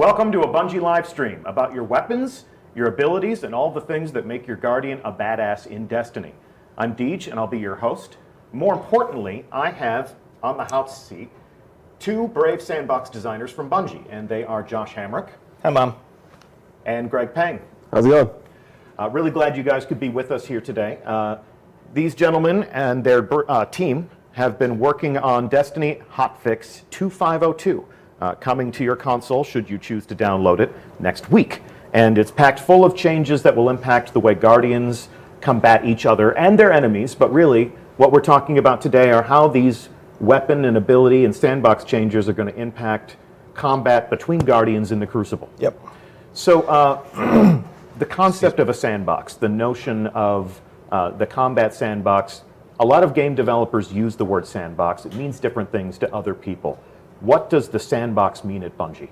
Welcome to a Bungie live stream about your weapons, your abilities, and all the things that make your Guardian a badass in Destiny. I'm Deej, and I'll be your host. More importantly, I have on the hot seat two brave sandbox designers from Bungie, and they are Josh Hamrick. Hi, Mom. And Greg Pang. How's it going? Really glad you guys could be with us here today. These gentlemen and their team have been working on Destiny Hotfix 2.5.0.2, coming to your console should you choose to download it next week. And it's packed full of changes that will impact the way Guardians combat each other and their enemies, but really what we're talking about today are how these weapon and ability and sandbox changes are going to impact combat between Guardians in the Crucible. Yep. So the concept of a sandbox, the notion of the combat sandbox, a lot of game developers use the word sandbox. It means different things to other people. What does the sandbox mean at Bungie?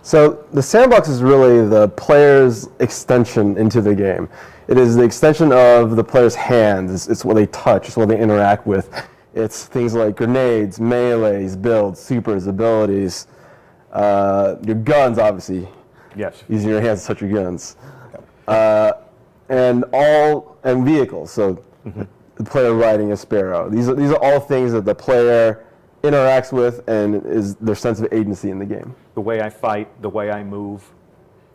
So the sandbox is really the player's extension into the game. It is the extension of the player's hands. It's what they touch. It's what they interact with. It's things like grenades, melees, builds, supers, abilities, your guns, obviously. Yes. Using your hands to touch your guns. And vehicles. So the player riding a sparrow. These are all things that the player interacts with and is their sense of agency in the game. The way I fight, the way I move.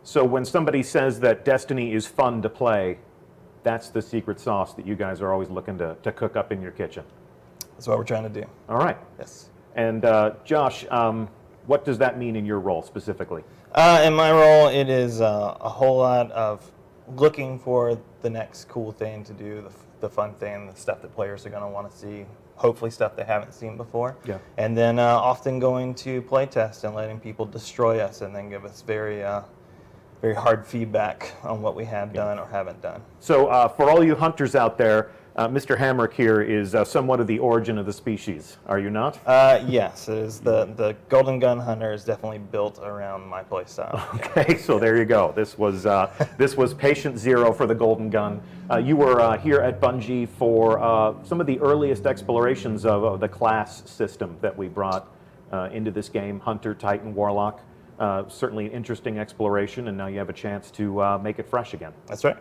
So when somebody says that Destiny is fun to play, that's the secret sauce that you guys are always looking to cook up in your kitchen. That's what we're trying to do. All right. Yes. And Josh, what does that mean in your role specifically? In my role, it is a whole lot of looking for the next cool thing to do, the fun thing, the stuff that players are going to want to see, hopefully stuff they haven't seen before. Yeah. And then often going to playtest and letting people destroy us and then give us very hard feedback on what we have done or haven't done. So for all you hunters out there, Mr. Hamrick here is somewhat of the origin of the species, are you not? Yes, it is the Golden Gun Hunter is definitely built around my playstyle. Okay, so there you go. This was patient zero for the Golden Gun. You were here at Bungie for some of the earliest explorations of the class system that we brought into this game, Hunter, Titan, Warlock. Certainly an interesting exploration, and now you have a chance to make it fresh again. That's right.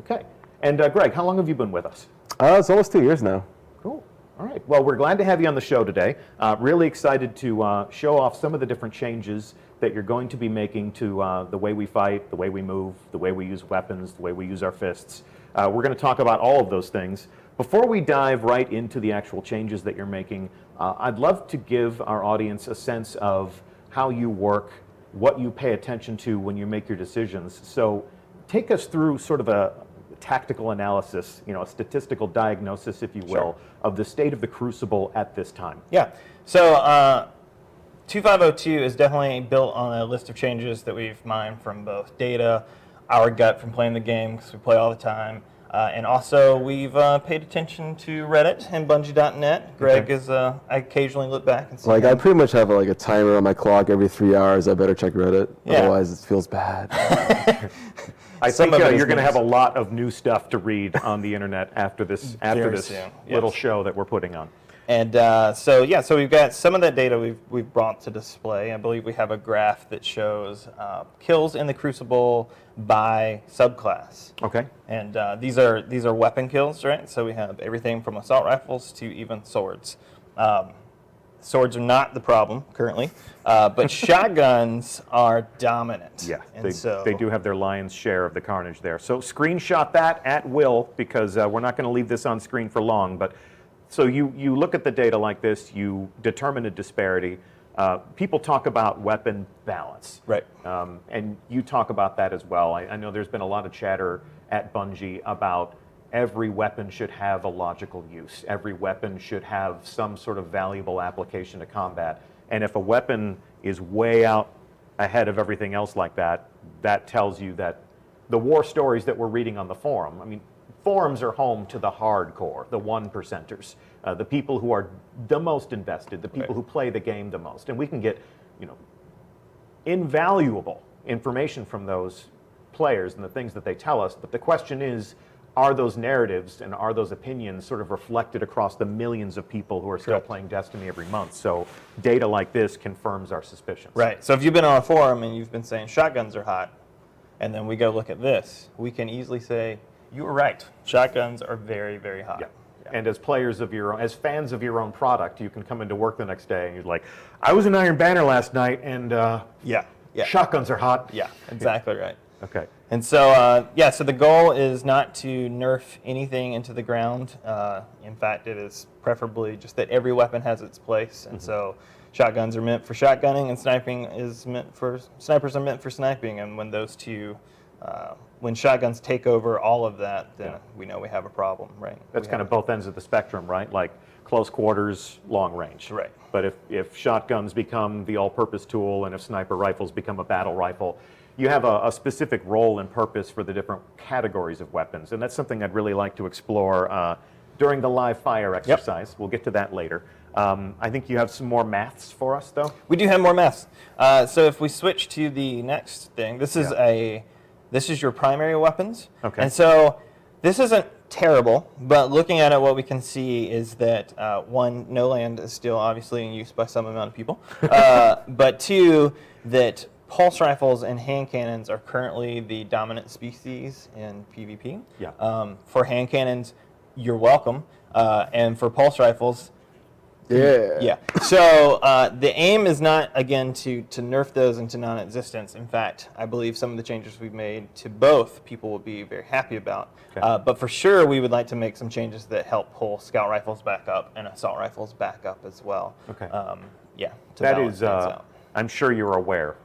Okay. And Greg, how long have you been with us? It's almost 2 years now. Cool. All right. Well, we're glad to have you on the show today. Really excited to show off some of the different changes that you're going to be making to the way we fight, the way we move, the way we use weapons, the way we use our fists. We're going to talk about all of those things. Before we dive right into the actual changes that you're making, I'd love to give our audience a sense of how you work, what you pay attention to when you make your decisions. So take us through sort of a tactical analysis, a statistical diagnosis, if you will, Sure. of the state of the Crucible at this time. Yeah. So 2.5.0.2 is definitely built on a list of changes that we've mined from both data, our gut from playing the game, because we play all the time, and also we've paid attention to Reddit and Bungie.net. Greg is, I occasionally look back and see Like I pretty much have a timer on my clock every 3 hours. I better check Reddit, otherwise it feels bad. I think you're going to have a lot of new stuff to read on the internet after this little show that we're putting on. And so we've got some of that data we've brought to display. I believe we have a graph that shows kills in the Crucible by subclass. Okay. And these are weapon kills, right? So we have everything from assault rifles to even swords. Swords are not the problem currently, but shotguns are dominant. Yeah, and they do have their lion's share of the carnage there. So screenshot that at will, because we're not going to leave this on screen for long. But so you look at the data like this, you determine a disparity. People talk about weapon balance. Right. And you talk about that as well. I know there's been a lot of chatter at Bungie about every weapon should have a logical use. Every weapon should have some sort of valuable application to combat. And if a weapon is way out ahead of everything else like that, that tells you that the war stories that we're reading on the forum, I mean, forums are home to the hardcore, the 1%ers, the people who are the most invested, the people who play the game the most. And we can get, invaluable information from those players and the things that they tell us. But the question is, are those narratives and are those opinions sort of reflected across the millions of people who are still Correct. playing Destiny every month? So data like this confirms our suspicions. Right. So if you've been on a forum and you've been saying shotguns are hot, and then we go look at this, we can easily say, you were right. Shotguns are very, very hot. Yeah. And as players of your own, as fans of your own product, you can come into work the next day and you're like, I was in Iron Banner last night and Yeah. shotguns are hot. Yeah, exactly right. Okay. And so, so the goal is not to nerf anything into the ground. In fact, it is preferably just that every weapon has its place. And so shotguns are meant for shotgunning and snipers are meant for sniping. And when those two, when shotguns take over all of that, then we know we have a problem, right? That's kind of both ends of the spectrum, right? Like close quarters, long range. Right. But if shotguns become the all-purpose tool and if sniper rifles become a battle rifle, you have a specific role and purpose for the different categories of weapons. And that's something I'd really like to explore during the live fire exercise. We'll get to that later. I think you have some more maths for us, though. We do have more maths. So if we switch to the next thing, this is your primary weapons. Okay. And so this isn't terrible, but looking at it, what we can see is that one, no land is still obviously in use by some amount of people, but two, that pulse rifles and hand cannons are currently the dominant species in PvP. Yeah. For hand cannons, you're welcome, and for pulse rifles, Yeah. So the aim is not, again, to nerf those into non-existence. In fact, I believe some of the changes we've made to both people will be very happy about. Okay. But for sure, we would like to make some changes that help pull scout rifles back up and assault rifles back up as well. Okay. To That balance is, things out. I'm sure you're aware,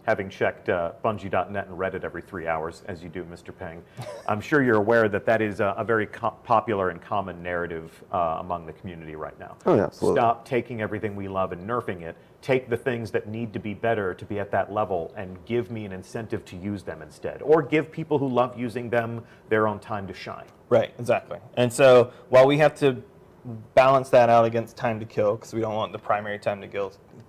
having checked Bungie.net and Reddit every 3 hours, as you do, Mr. Peng, I'm sure you're aware that that is a very popular and common narrative among the community right now. Oh, yeah, absolutely. Stop taking everything we love and nerfing it. Take the things that need to be better to be at that level and give me an incentive to use them instead. Or give people who love using them their own time to shine. Right, exactly. And so while we have to balance that out against time to kill, because we don't want the primary time to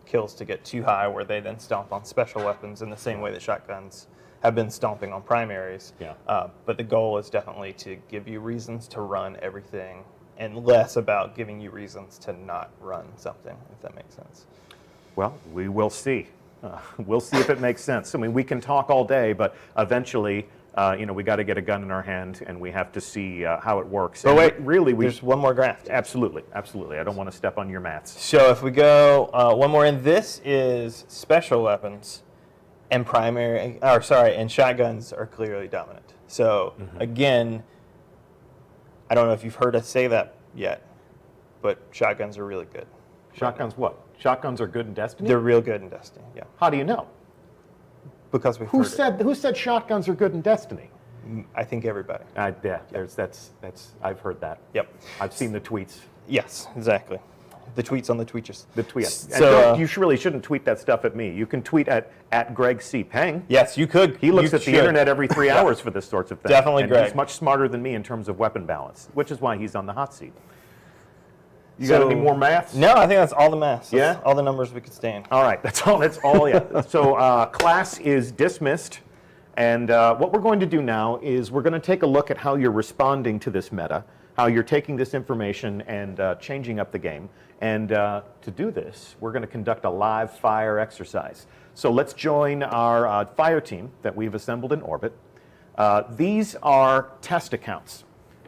kills to get too high where they then stomp on special weapons in the same way that shotguns have been stomping on primaries. Yeah. But the goal is definitely to give you reasons to run everything and less about giving you reasons to not run something, if that makes sense. Well, we will see. We'll see if it makes sense. I mean, we can talk all day, but eventually, we got to get a gun in our hand, and we have to see how it works. But And wait, really, there's one more graph. absolutely. I don't want to step on your maths. So if we go one more in, this is special weapons, and and shotguns are clearly dominant. So again, I don't know if you've heard us say that yet, but shotguns are really good. Shotguns, what? Shotguns are good in Destiny? They're real good in Destiny. Yeah, How do you know? because we've Who heard said shotguns are good in Destiny? it. I think everybody. That's I've heard that. Yep. I've seen the tweets. Yes, exactly. The tweets on the tweeters. The tweets. So, You really shouldn't tweet that stuff at me. You can tweet at Greg C. Peng. yes, you could. He looks you at the should. internet every 3 hours for this sorts of things. Definitely and Greg. He's much smarter than me in terms of weapon balance, which is why he's on the hot seat. You got any more maths? No, I think that's all the maths. That's Yeah? all the numbers we could stand. All right, that's all, yeah. So class is dismissed, and what we're going to do now is we're going to take a look at how you're responding to this meta, how you're taking this information and changing up the game. And to do this, we're going to conduct a live fire exercise. So let's join our fire team that we've assembled in orbit. These are test accounts.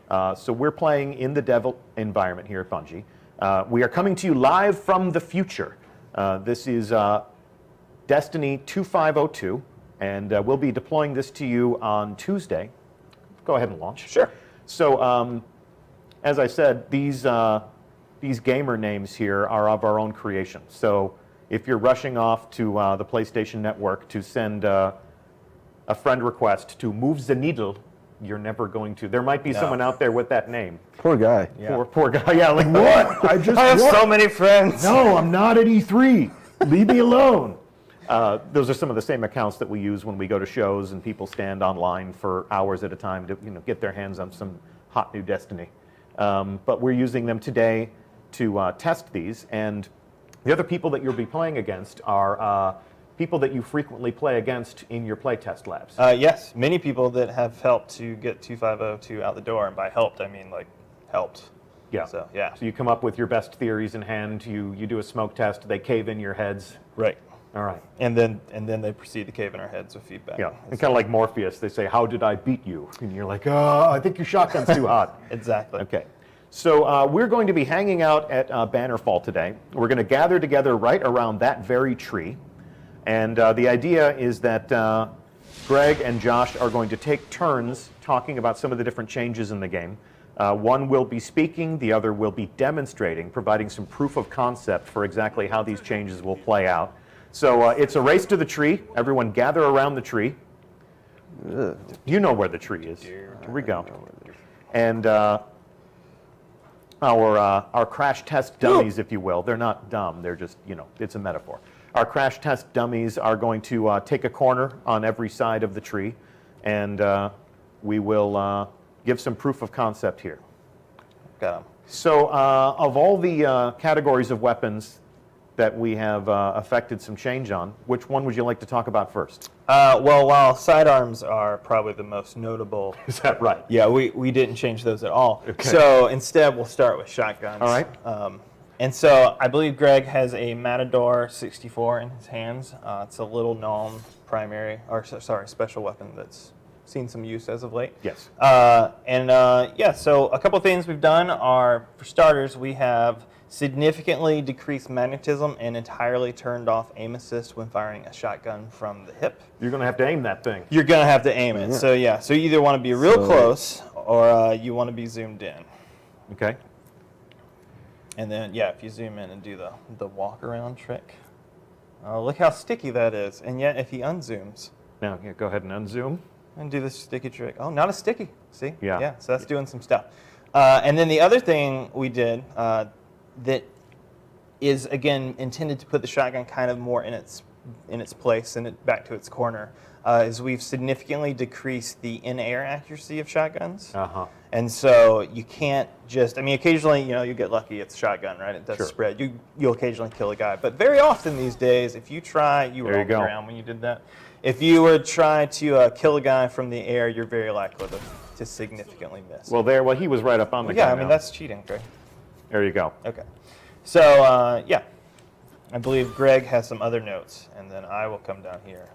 So we're playing in the dev environment here at Bungie. We are coming to you live from the future. This is Destiny 2.5.0.2, and we'll be deploying this to you on Tuesday. Go ahead and launch. Sure. So, as I said, these gamer names here are of our own creation. So, if you're rushing off to the PlayStation Network to send a friend request to move the needle, you're never going to. There might be someone out there with that name. Poor guy. Yeah. Poor guy. Yeah, like what? I have so many friends. No, I'm not at E3. Leave me alone. Those are some of the same accounts that we use when we go to shows and people stand online for hours at a time to get their hands on some hot new Destiny. But we're using them today to test these. And the other people that you'll be playing against are people that you frequently play against in your playtest labs. Yes, many people that have helped to get 2.5.0.2 out the door, and by helped, I mean like helped. Yeah. So, yeah. So you come up with your best theories in hand, you do a smoke test, they cave in your heads. Right. All right. And then they proceed to cave in our heads with feedback. Yeah, and kind of like Morpheus, they say, how did I beat you? And you're like, I think your shotgun's too hot. Exactly. Okay. So we're going to be hanging out at Bannerfall today. We're going to gather together right around that very tree. And the idea is that Greg and Josh are going to take turns talking about some of the different changes in the game. One will be speaking, the other will be demonstrating, providing some proof of concept for exactly how these changes will play out. So it's a race to the tree. Everyone gather around the tree. You know where the tree is. Here we go. And our crash test dummies, if you will, they're not dumb, they're just, it's a metaphor. Our crash test dummies are going to take a corner on every side of the tree, and we will give some proof of concept here. Got 'em. So of all the categories of weapons that we have affected some change on, which one would you like to talk about first? Well, while sidearms are probably the most notable. Is that right? Yeah, we didn't change those at all. Okay. So instead, we'll start with shotguns. All right. And so I believe Greg has a Matador 64 in his hands. It's a little known special weapon that's seen some use as of late. Yes. So a couple things we've done are, for starters, we have significantly decreased magnetism and entirely turned off aim assist when firing a shotgun from the hip. You're going to have to aim that thing. You're going to have to aim it. So so you either want to be real close or you want to be zoomed in. Okay. And then, if you zoom in and do the walk around trick. Look how sticky that is. And yet, if he unzooms. Now, go ahead and unzoom. And do the sticky trick. Oh, not as sticky. See? Yeah. Yeah, so that's doing some stuff. And then the other thing we did that is, again, intended to put the shotgun kind of more in its place and back to its corner, is we've significantly decreased the in-air accuracy of shotguns. Uh-huh. And so you can't just, occasionally, you get lucky, it's a shotgun, right? It does Sure. spread. You'll occasionally kill a guy. But very often these days, if you try, you were There you on the go. ground when you did that. If you were to try to kill a guy from the air, you're very likely to significantly miss. Well, he was right up on the yeah, guy now. that's cheating, Greg. There you go. Okay. So, I believe Greg has some other notes, and then I will come down here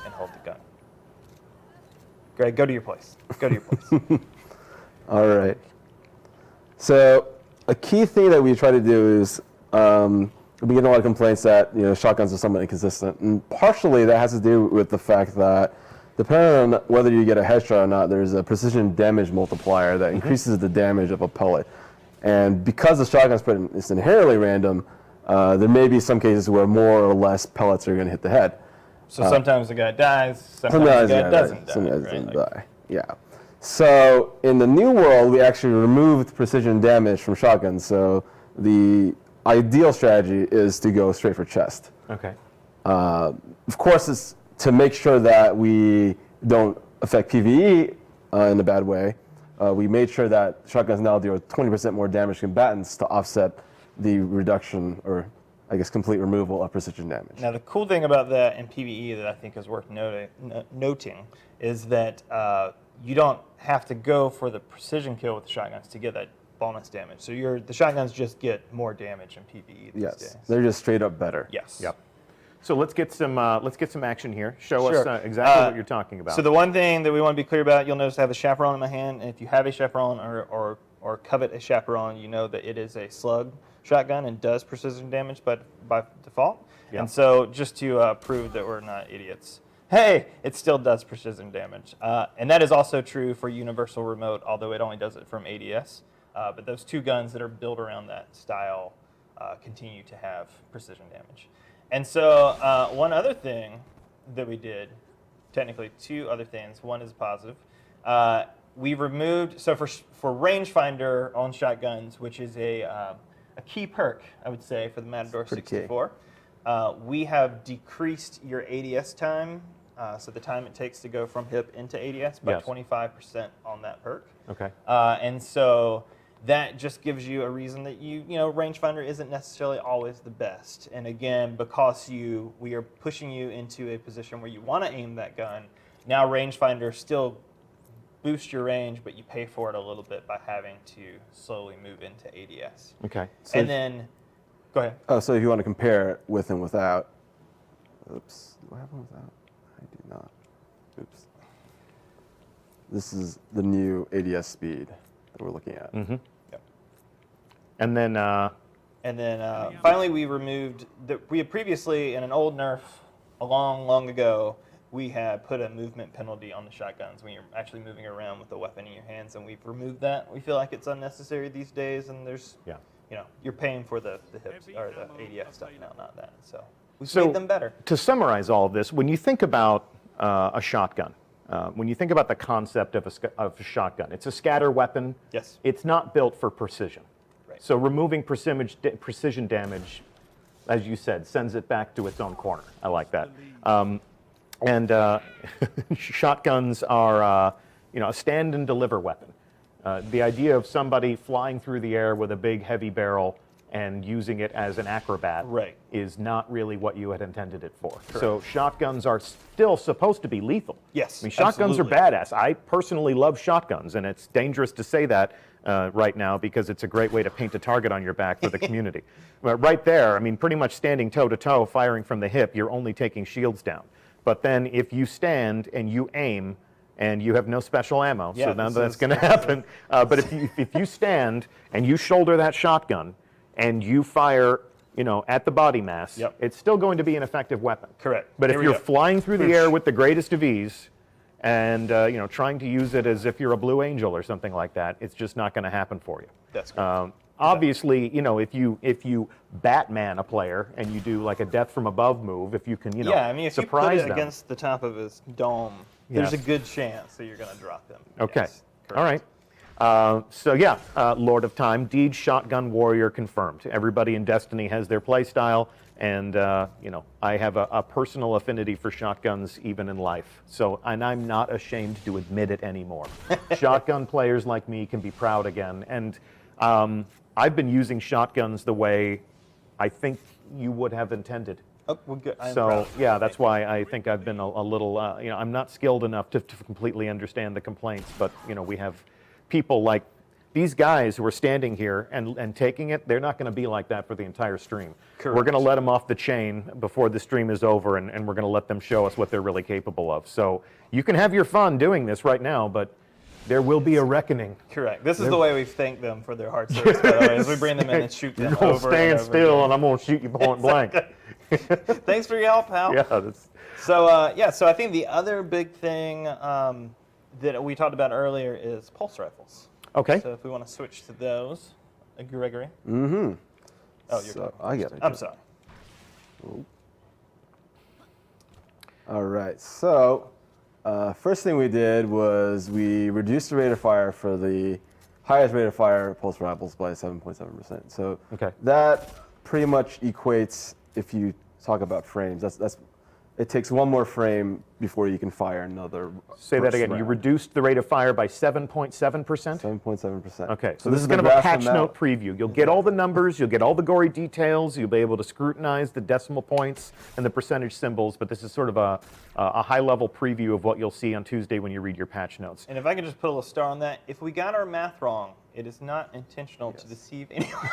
and hold the gun. Greg, go to your place. Go to your place. All right. So a key thing that we try to do is we get a lot of complaints that shotguns are somewhat inconsistent, and partially that has to do with the fact that depending on whether you get a headshot or not, there's a precision damage multiplier that increases the damage of a pellet. And because the shotgun spread is inherently random, there may be some cases where more or less pellets are going to hit the head. So sometimes the guy dies, sometimes the guy doesn't die. Sometimes right? doesn't die. Yeah. So in the new world, we actually removed precision damage from shotguns. So the ideal strategy is to go straight for chest. Okay. Of course, it's to make sure that we don't affect PvE in a bad way. We made sure that shotguns now deal with 20% more damage to combatants to offset the reduction, or I guess complete removal of precision damage. Now, the cool thing about that in PvE that I think is worth noting is that you don't have to go for the precision kill with the shotguns to get that bonus damage. So the shotguns just get more damage in PvE these days. They're just straight up better. Yes. Yep. So let's get some action here. Show Sure. us exactly what you're talking about. So the one thing that we want to be clear about, you'll notice I have a chaperone in my hand, and if you have a chaperone or covet a chaperone, you know that it is a slug shotgun and does precision damage by default. Yeah. And so just to prove that we're not idiots, hey, it still does precision damage. And that is also true for universal remote, although it only does it from ADS. But those two guns that are built around that style continue to have precision damage. And so one other thing that we did, technically two other things. One is positive. We removed, so for rangefinder on shotguns, which is a key perk, I would say, for the Matador 64, we have decreased your ADS time, so the time it takes to go from hip into ADS by 25% on that perk. Okay. And so that just gives you a reason that rangefinder isn't necessarily always the best. And again, because we are pushing you into a position where you want to aim that gun, now rangefinder still boosts your range, but you pay for it a little bit by having to slowly move into ADS. Okay. And then, go ahead. Oh, so if you want to compare it with and without, oops, do I have one without? I do not. Oops. This is the new ADS speed that we're looking at. Mm-hmm. Yep. And then, finally, we removed we had previously in an old nerf a long ago. We had put a movement penalty on the shotguns when you're actually moving around with the weapon in your hands, and we've removed that. We feel like it's unnecessary these days, and there's, you're paying for the hips or the ADS stuff now, not that. So we've made them better. To summarize all of this, when you think about a shotgun, when you think about the concept of a shotgun, it's a scatter weapon. Yes. It's not built for precision. Right. So removing precision damage, as you said, sends it back to its own corner. I like that. And shotguns are, a stand and deliver weapon. The idea of somebody flying through the air with a big heavy barrel and using it as an acrobat is not really what you had intended it for. Correct. So shotguns are still supposed to be lethal. Yes, I mean, shotguns absolutely. are badass. I personally love shotguns, and it's dangerous to say that right now because it's a great way to paint a target on your back for the community. But right there, I mean, pretty much standing toe-to-toe, firing from the hip, you're only taking shields down. But then if you stand and you aim and you have no special ammo, so none of that's going to happen. But if you stand and you shoulder that shotgun and you fire, at the body mass, it's still going to be an effective weapon. Correct. But if you're flying through the air with the greatest of ease and trying to use it as if you're a Blue Angel or something like that, it's just not going to happen for you. That's correct. Obviously, if you Batman a player and you do like a death from above move, if you can, if surprise you put it them. against the top of his dome, there's a good chance that you're going to drop him. Okay. Yes, all right. Lord of Time, Deed Shotgun Warrior confirmed. Everybody in Destiny has their play style, and I have a personal affinity for shotguns even in life. So, and I'm not ashamed to admit it anymore. Shotgun players like me can be proud again, and I've been using shotguns the way I think you would have intended. Oh, well, good. I'm So proud. yeah, that's why I think I've been a little, I'm not skilled enough to completely understand the complaints, but we have people like these guys who are standing here and taking it. They're not going to be like that for the entire stream. Correct. We're going to let them off the chain before the stream is over, and we're going to let them show us what they're really capable of. So you can have your fun doing this right now, but there will be a reckoning. Correct. This is the way we thank them for their hard service, by the way, as we bring them in and shoot them You're going to over stand and over still, again. and I'm going to shoot you point blank. Thanks for your help, pal. Yeah, that's... So I think the other big thing that we talked about earlier is pulse rifles. Okay. So if we want to switch to those, Gregory. Mm-hmm. Oh, you're So going I get it. I'm sorry. All right. So first thing we did was we reduced the rate of fire for the highest rate of fire pulse rifles by 7.7%. So that pretty much equates, if you talk about frames, it takes one more frame before you can fire another. Say that again. round. You reduced the rate of fire by 7.7%? 7.7%. Okay, so this is kind of a patch note preview. You'll get all the numbers, you'll get all the gory details, you'll be able to scrutinize the decimal points and the percentage symbols, but this is sort of a high-level preview of what you'll see on Tuesday when you read your patch notes. And if I could just put a little star on that, if we got our math wrong, it is not intentional to deceive anyone.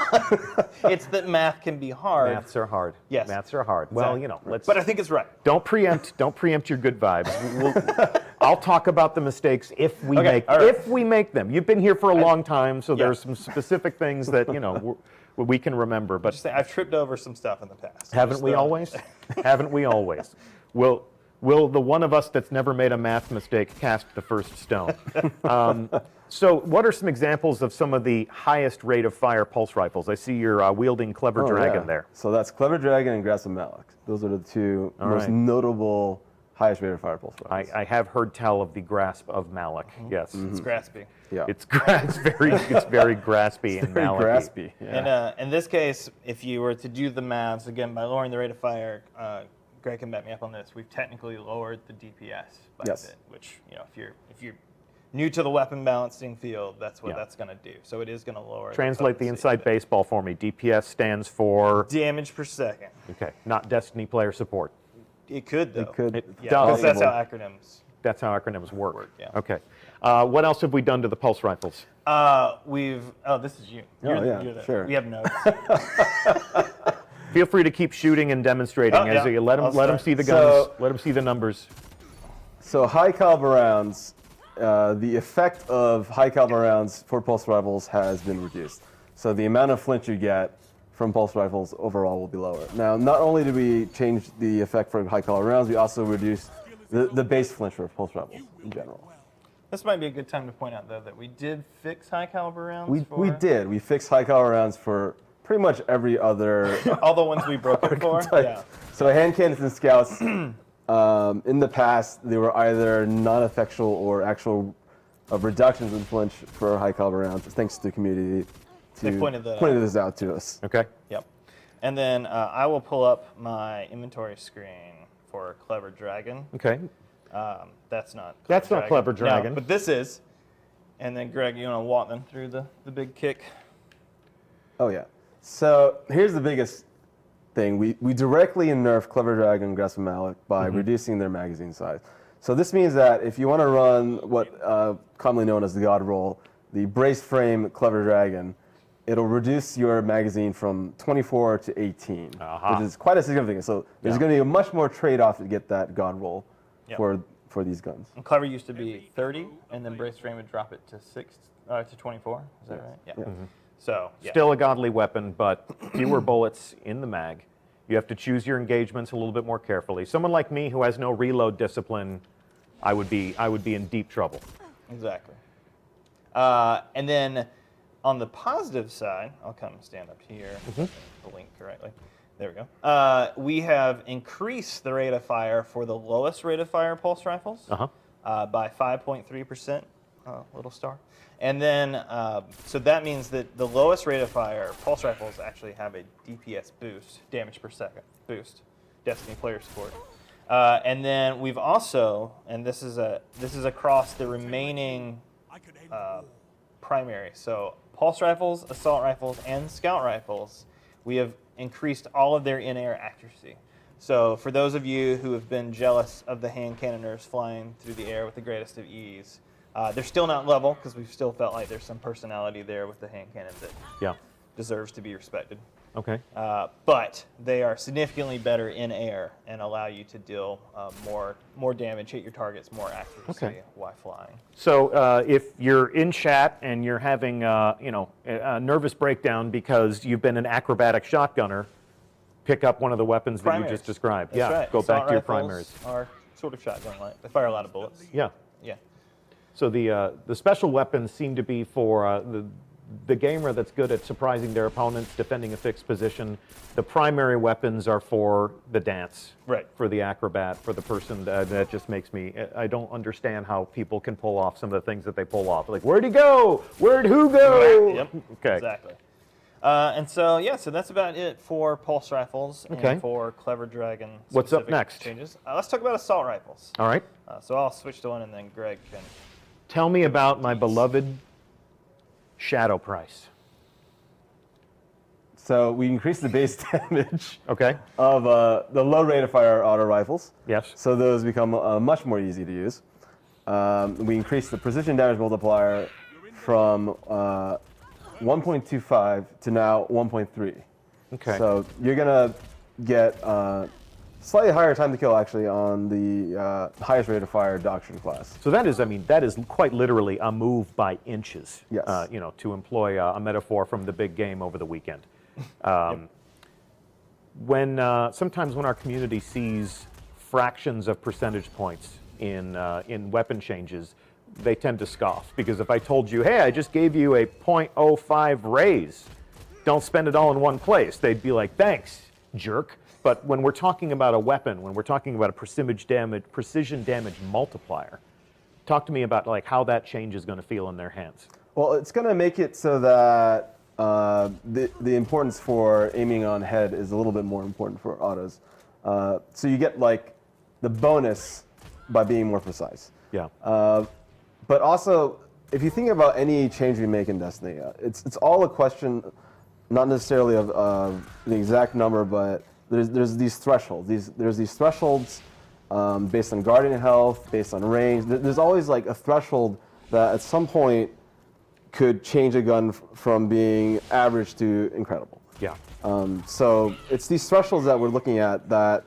It's that math can be hard. Maths are hard. Yes. Maths are hard. Exactly. Well, let's... But I think it's right. Don't preempt your good vibes. I'll talk about the mistakes if we make them. You've been here for a long time, so there's some specific things that we can remember. But Just say, I've tripped over some stuff in the past. haven't we always? Haven't we always? Will the one of us that's never made a math mistake cast the first stone? So what are some examples of some of the highest rate of fire pulse rifles? I see you're wielding Clever Dragon there. So that's Clever Dragon and Grasp of Malak. Those are the two most notable highest rate of fire pulse rifles. I have heard tell of the Grasp of Malak. Yes. It's graspy. Yeah. It's very graspy and Malak-y. Graspy. Yeah. And in this case, if you were to do the maths, again, by lowering the rate of fire, Greg can back me up on this, we've technically lowered the DPS by a bit, which, if you're new to the weapon balancing field, that's what Yeah. that's going to do. So it is going to lower. Translate the potency inside of it. baseball for me. DPS stands for, Damage per second. okay, not Destiny player support. It could though. It could. It Yeah, does. 'cause that's how Possible. acronyms. That's how acronyms work. Yeah. Okay. What else have we done to the pulse rifles? This is you. Yeah, sure. We have notes. Feel free to keep shooting and demonstrating Oh, as yeah. you let I'll them start. see the guns, So- let them see the numbers. So high caliber rounds, the effect of high caliber rounds for pulse rifles has been reduced. So the amount of flinch you get from pulse rifles overall will be lower. Now, not only did we change the effect for high caliber rounds, we also reduced the base flinch for pulse rifles in general. This might be a good time to point out though that we did fix high caliber rounds. We did. We fixed high caliber rounds for pretty much every other all the ones we broke it for. type. Yeah. So hand cannons and scouts, in the past, they were either non-effectual or actual reductions in flinch for high caliber rounds, thanks to the community. They pointed that out. this out to us. Okay. Yep. And then I will pull up my inventory screen for Clever Dragon. Okay. That's not. That's not Clever Dragon. No, but this is. And then Greg, you want to walk them through the big kick? Oh yeah. So here's the biggest thing. We directly nerf Clever Dragon and Grasp of Malak by reducing their magazine size. So this means that if you want to run what commonly known as the God Roll, the brace frame Clever Dragon, it'll reduce your magazine from 24 to 18, Aha. which is quite a significant. So there's Yeah. going to be a much more trade-off to get that God Roll Yep. for these guns. And Clever used to be 30, and then Brace Frame would drop it to 24. Is that right? Yeah. So yeah. Still a godly weapon, but fewer bullets in the mag. You have to choose your engagements a little bit more carefully. Someone like me who has no reload discipline, I would be in deep trouble. Exactly. And then on the positive side, I'll come stand up here, blink correctly. There we go. We have increased the rate of fire for the lowest rate of fire pulse rifles by 5.3%, little star. And then, so that means that the lowest rate of fire pulse rifles actually have a DPS boost, damage per second boost, Destiny player support. And then we've also, and this is across the remaining primary. So pulse rifles, assault rifles, and scout rifles, we have increased all of their in-air accuracy. So for those of you who have been jealous of the hand cannoners flying through the air with the greatest of ease, they're still not level because we've still felt like there's some personality there with the hand cannon that Yeah. deserves to be respected. Okay. But they are significantly better in air and allow you to deal more damage, hit your targets more accuracy Okay. while flying. So if you're in chat and you're having a nervous breakdown because you've been an acrobatic shotgunner, pick up one of the weapons that you Primaries. just described. That's yeah. right. Go back Assault to your rifles primaries. Are sort of shotgun-like. They fire a lot of bullets. Yeah. Yeah. So the special weapons seem to be for the gamer that's good at surprising their opponents, defending a fixed position. The primary weapons are for the dance, Right. for the acrobat, for the person that just makes me, I don't understand how people can pull off some of the things that they pull off. Like, where'd he go? Where'd who go? Yep. Okay. Exactly. And so, yeah, so that's about it for pulse rifles Okay. and for Clever Dragon. What's up specific next? Changes. Let's talk about assault rifles. All right. So I'll switch to one, and then Greg can. Tell me about my beloved Shadow Price. So we increased the base damage Okay. of the low rate of fire auto rifles. Yes. So those become much more easy to use. We increased the precision damage multiplier from 1.25 to now 1.3. Okay. So you're gonna get slightly higher time to kill actually on the highest rate of fire doctrine class. So that is quite literally a move by inches. Yes. To employ a metaphor from the big game over the weekend. When sometimes when our community sees fractions of percentage points in weapon changes, they tend to scoff, because if I told you, hey, I just gave you a 0.05 raise, don't spend it all in one place, they'd be like, thanks, jerk. But when we're talking about a weapon, when we're talking about a precision damage multiplier, talk to me about like how that change is going to feel in their hands. Well, it's going to make it so that the importance for aiming on head is a little bit more important for autos. So you get like the bonus by being more precise. Yeah. But also, if you think about any change we make in Destiny, it's all a question, not necessarily of the exact number, but there's these thresholds. There's these thresholds based on Guardian health, based on range. There's always like a threshold that at some point could change a gun from being average to incredible. Yeah. So it's these thresholds that we're looking at that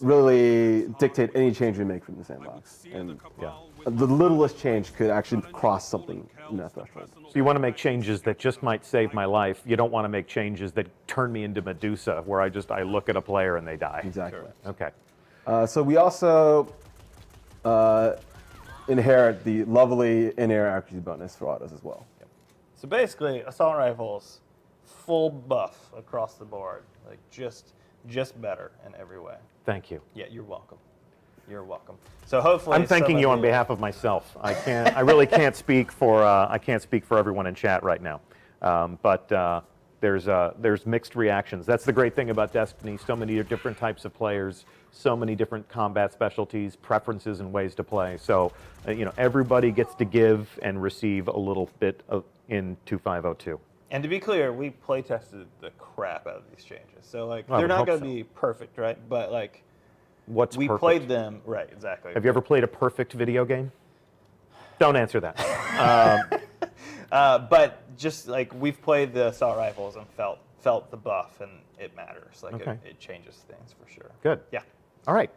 really dictate any change we make from the sandbox. And Yeah. the littlest change could actually cross something in that threshold. So you want to make changes that just might save my life. You don't want to make changes that turn me into Medusa, where I look at a player and they die. Exactly. Okay. So we also inherit the lovely in-air accuracy bonus for autos as well. So basically, assault rifles, full buff across the board, like just better in every way. Thank you. Yeah, you're welcome. You're welcome. So hopefully, I'm thanking you on behalf of myself. I really can't speak for everyone in chat right now. But there's mixed reactions. That's the great thing about Destiny. So many different types of players, so many different combat specialties, preferences, and ways to play. So everybody gets to give and receive a little bit in 2.5.0.2. And to be clear, we play tested the crap out of these changes. So I they're would not hope going to so. be perfect, right? But What's we perfect? played them right, exactly. Have you ever played a perfect video game? Don't answer that. But just we've played the assault rifles and felt the buff, and it matters. Okay. It changes things for sure. Good. Yeah. All right.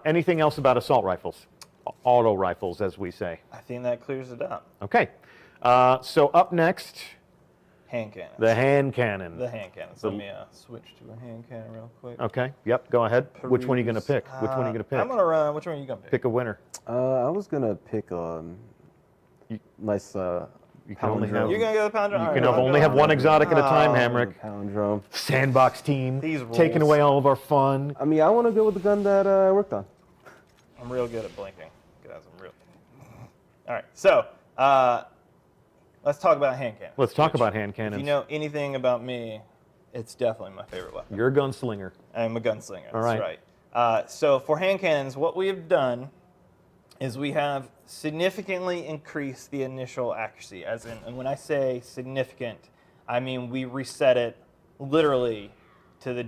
Anything else about assault rifles? Auto rifles, as we say. I think that clears it up. Okay. So up next, Hand cannon. the hand cannon. The hand cannon. So let me switch to a hand cannon real quick. Okay. Yep. Go ahead. Which one are you going to pick? Which one are you going to pick? I'm going to run. Which one are you going to pick? Pick a winner. I was gonna pick a nice You can only have. You're going to go the pound drum? You All can right, I'll only go have on one that. exotic at a time, Oh. Hamrick. palindrome. Sandbox team These taking rules. away all of our fun. I mean, I want to go with the gun that I worked on. I'm real good at blinking, guys. I'm real. All right. So let's talk about hand cannon. Let's talk about hand If cannons. you know anything about me, it's definitely my favorite weapon. You're a gunslinger. I'm a gunslinger. All That's right. So for hand cannons, what we have done is we have significantly increased the initial accuracy. And when I say significant, I mean we reset it literally to the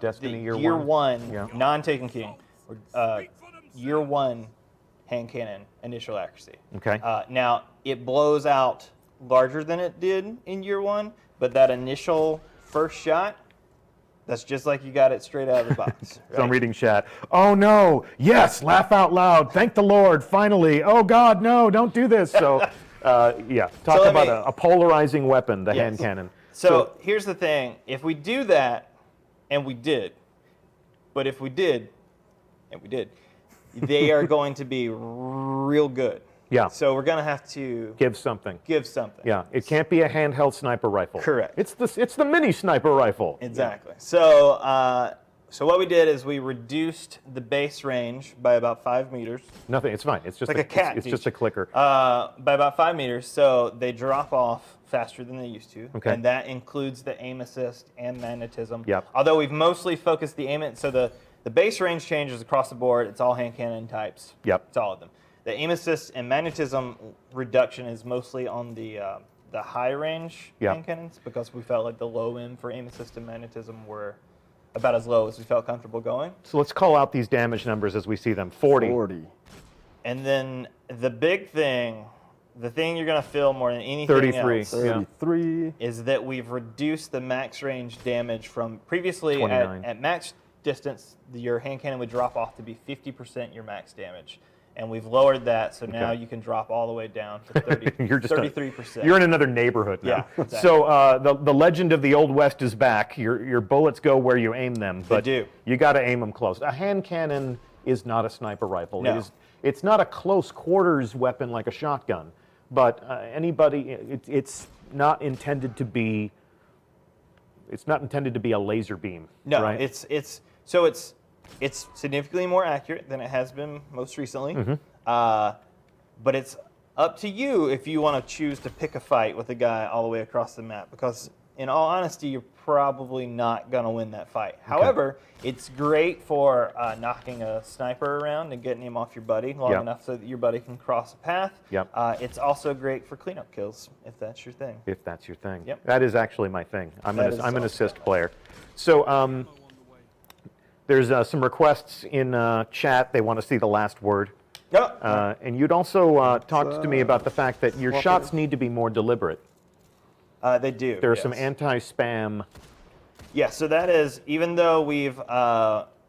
Destiny the year year one. one, Yeah. non-Taken King, year one hand cannon initial accuracy. Okay. Now it blows out larger than it did in year one, but that initial first shot, that's just like you got it straight out of the box. So I'm right? reading chat. Oh no! Yes! Laugh out loud! Thank the Lord! Finally! Oh God! No! Don't do this! So, yeah. Talk let about me- a polarizing weapon, the Yes. hand cannon. So here's the thing: if we do that, and we did, but if we did, and we did, they are going to be real good. Yeah. So we're gonna have to Give something. give something. Yeah. It can't be a handheld sniper rifle. Correct. It's the mini sniper rifle. Exactly. So, so what we did is we reduced the base range by about 5 meters, Nothing. It's fine. It's just like a cat. It's just a clicker. by about 5 meters. So they drop off faster than they used to, Okay. and that includes the aim assist and magnetism. Yep. Although we've mostly focused the aim, so the base range changes across the board. It's all hand cannon types. Yep. It's all of them. The aim assist and magnetism reduction is mostly on the high range Yep. hand cannons because we felt like the low end for aim assist and magnetism were about as low as we felt comfortable going. So let's call out these damage numbers as we see them. 40. 40. And then the big thing, the thing you're going to feel more than anything 33. else, Yeah. 33. is that we've reduced the max range damage from previously 29. at max distance, your hand cannon would drop off to be 50% your max damage. And we've lowered that, so now Okay. you can drop all the way down to 30, You're just 33%. You're in another neighborhood now. Yeah, exactly. So the legend of the Old West is back. Your bullets go where you aim them, but do. you got to aim them close. A hand cannon is not a sniper rifle. No. It's not a close quarters weapon like a shotgun, but it's not intended to be. It's not intended to be a laser beam. No, right? it's significantly more accurate than it has been most recently. Mm-hmm. But it's up to you if you want to choose to pick a fight with a guy all the way across the map. Because in all honesty, you're probably not going to win that fight. However, it's great for knocking a sniper around and getting him off your buddy long enough so that your buddy can cross a path. Yep. It's also great for cleanup kills, if that's your thing. If that's your thing. Yep. That is actually my thing. I'm an assist player. So there's some requests in chat. They want to see the last word. Yep. And you'd also talked to me about the fact that your shots need to be more deliberate. They do. There are some anti-spam. Yeah, so that is, even though we've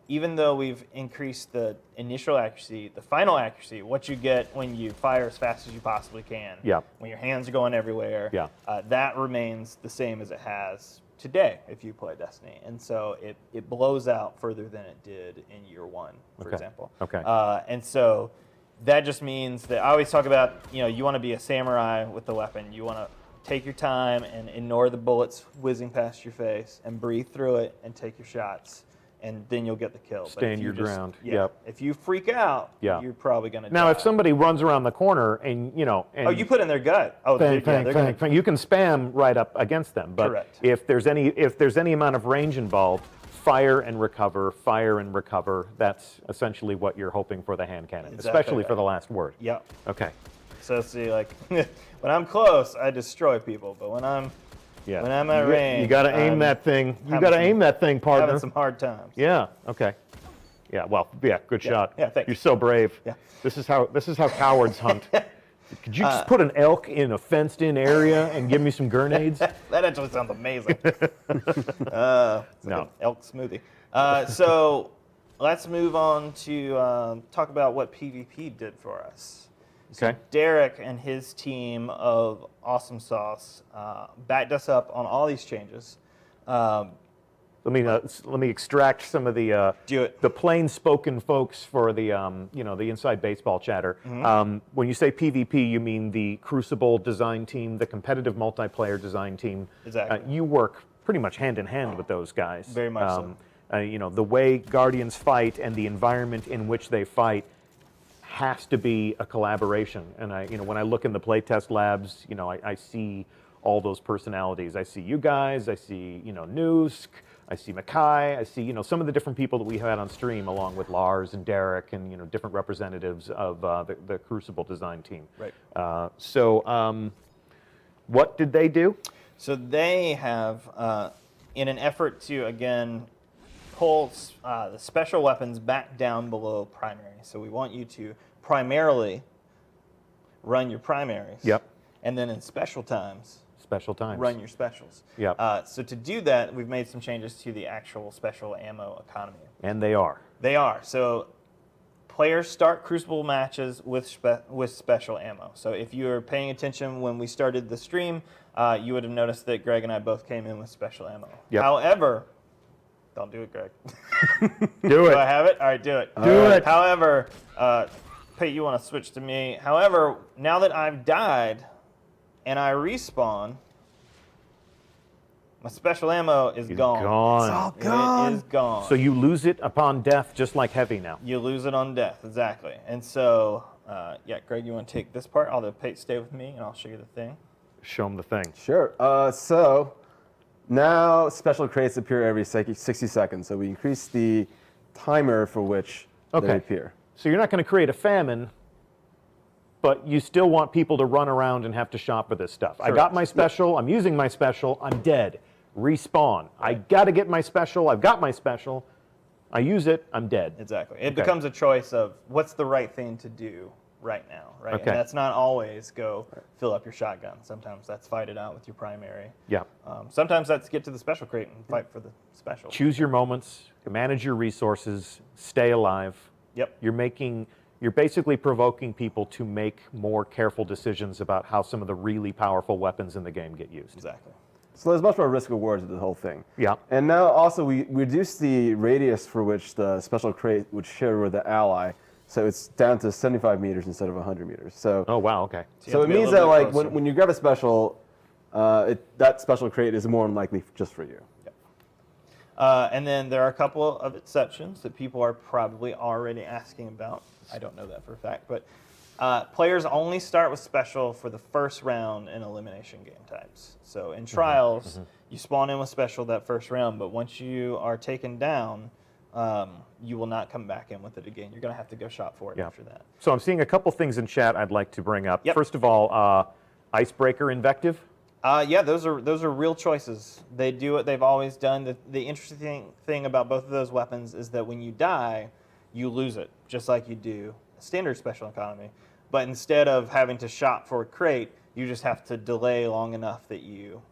increased the initial accuracy, the final accuracy, what you get when you fire as fast as you possibly can, when your hands are going everywhere, that remains the same as it has today if you play Destiny. And so it blows out further than it did in year one, for example. And so that just means that I always talk about, you want to be a samurai with the weapon. You want to take your time and ignore the bullets whizzing past your face and breathe through it and take your shots, and then you'll get the kill. Stand your ground. If you freak out, you're probably going to die. Now, if somebody runs around the corner and, and you put in their gut. Oh, you can spam right up against them. But Correct. if there's any amount of range involved, fire and recover. That's essentially what you're hoping for the hand cannon, especially for the last word. Yep. Okay. So see, like, when I'm close, I destroy people, but when I'm at range, you got to aim that thing. You got to aim that thing, partner. Having some hard times. Yeah. Okay. Yeah. Well. Yeah. Good shot. Yeah. Thanks. You're so brave. Yeah. This is how cowards hunt. Could you just put an elk in a fenced-in area and give me some grenades? That actually sounds amazing. No. Elk smoothie. So let's move on to talk about what PvP did for us. So Derek and his team of Awesome Sauce backed us up on all these changes. Let me extract some of the plain-spoken folks for the the inside baseball chatter. When you say PvP, you mean the Crucible design team, the competitive multiplayer design team. Exactly. You work pretty much hand in hand with those guys. Very much so. The way Guardians fight and the environment in which they fight has to be a collaboration. And when I look in the playtest labs, I see all those personalities. I see you guys. I see Noosk. I see Mackay. I see some of the different people that we had on stream, along with Lars and Derek, and different representatives of the Crucible design team. Right. So what did they do? So they have, in an effort to again pull the special weapons back down below primary. So we want you to primarily run your primaries. Yep. And then in special times, run your specials. Yep. So to do that, we've made some changes to the actual special ammo economy. And they are. They are. So players start Crucible matches with special ammo. So if you were paying attention when we started the stream, you would have noticed that Greg and I both came in with special ammo. Yep. However, don't do it, Greg. Do it. Do I have it? All right, do it. Do it. However, Pete, you want to switch to me. However, now that I've died and I respawn, my special ammo is gone. Gone. It's all gone. It is gone. So you lose it upon death, just like heavy now. You lose it on death, exactly. And so, Greg, you want to take this part? I'll let Pate stay with me, and I'll show you the thing. Show them the thing. Sure. So now special crates appear every 60 seconds. So we increase the timer for which they appear. So you're not going to create a famine, but you still want people to run around and have to shop for this stuff. Correct. I got my special. I'm using my special. I'm dead. Respawn. I got to get my special. I've got my special. I use it. I'm dead. Exactly. It becomes a choice of what's the right thing to do right now, right? Okay. And that's not always go fill up your shotgun. Sometimes that's fight it out with your primary. Yeah. Sometimes that's get to the special crate and fight for the special. Choose your moments. Manage your resources. Stay alive. Yep. You're basically provoking people to make more careful decisions about how some of the really powerful weapons in the game get used. Exactly. So there's much more risk rewards with the whole thing. Yeah. And now also we reduced the radius for which the special crate would share with the ally. So it's down to 75 meters instead of 100 meters. So oh, wow, okay. So it means that like when you grab a special, that special crate is more unlikely just for you. And then there are a couple of exceptions that people are probably already asking about. I don't know that for a fact, but players only start with special for the first round in elimination game types. So in trials, You spawn in with special that first round, but once you are taken down, you will not come back in with it again. You're going to have to go shop for it after that. So I'm seeing a couple things in chat I'd like to bring up. Yep. First of all, icebreaker invective. Yeah, those are real choices. They do what they've always done. The interesting thing about both of those weapons is that when you die, you lose it, just like you do a standard special economy. But instead of having to shop for a crate, you just have to delay long enough that you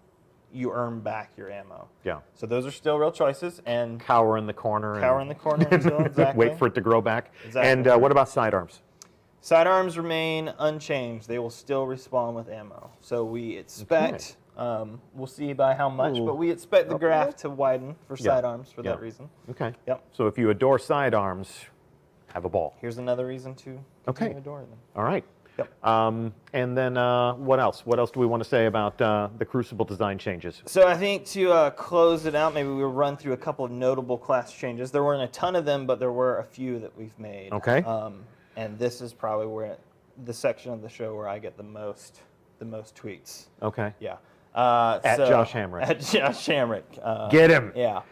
earn back your ammo. Yeah. So those are still real choices. And Cower in the corner. cower in the corner until exactly. Wait for it to grow back. Exactly. And what about sidearms? Sidearms remain unchanged. They will still respawn with ammo. So we expect, we'll see by how much, but we expect the graph to widen for sidearms for that reason. Okay. Yep. So if you adore sidearms, have a ball. Here's another reason to continue adoring them. All right. Yep. And then what else? What else do we want to say about the Crucible design changes? So I think to close it out, maybe we'll run through a couple of notable class changes. There weren't a ton of them, but there were a few that we've made. Okay. And this is probably where the section of the show where I get the most tweets. Okay. Yeah. At Josh Hamrick. At Josh Hamrick. Get him. Yeah.